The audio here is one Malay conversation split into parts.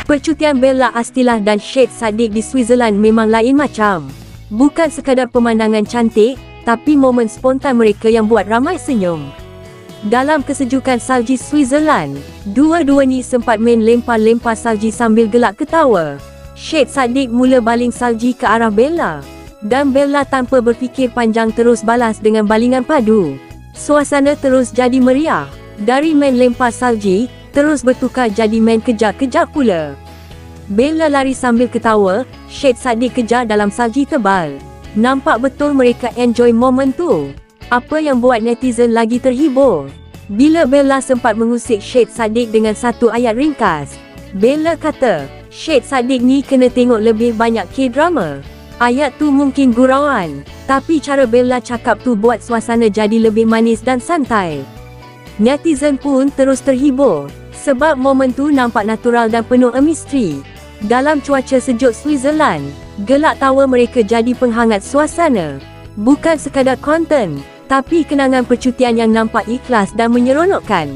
Percutian Bella Astilah dan Syed Saddiq di Switzerland memang lain macam. Bukan sekadar pemandangan cantik, tapi momen spontan mereka yang buat ramai senyum. Dalam kesejukan salji Switzerland, dua-dua ni sempat main lempar-lempar salji sambil gelak ketawa. Syed Saddiq mula baling salji ke arah Bella, dan Bella tanpa berfikir panjang terus balas dengan balingan padu. Suasana terus jadi meriah. Dari main lempar salji, terus bertukar jadi main kejar-kejar pula. Bella lari sambil ketawa, Syed Saddiq kejar dalam salji tebal. Nampak betul mereka enjoy momen tu. Apa yang buat netizen lagi terhibur? Bila Bella sempat mengusik Syed Saddiq dengan satu ayat ringkas. Bella kata, Syed Saddiq ni kena tengok lebih banyak K-drama. Ayat tu mungkin gurauan, tapi cara Bella cakap tu buat suasana jadi lebih manis dan santai. Netizen pun terus terhibur, sebab momen tu nampak natural dan penuh misteri. Dalam cuaca sejuk Switzerland, gelak tawa mereka jadi penghangat suasana. Bukan sekadar konten, tapi kenangan percutian yang nampak ikhlas dan menyeronokkan.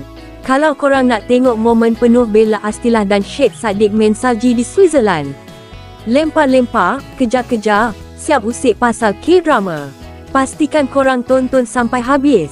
Kalau korang nak tengok momen penuh Bella Astilah dan Syed Saddiq main salji di Switzerland, lempar-lempar, kejar-kejar, siap usik pasal K-drama, pastikan korang tonton sampai habis.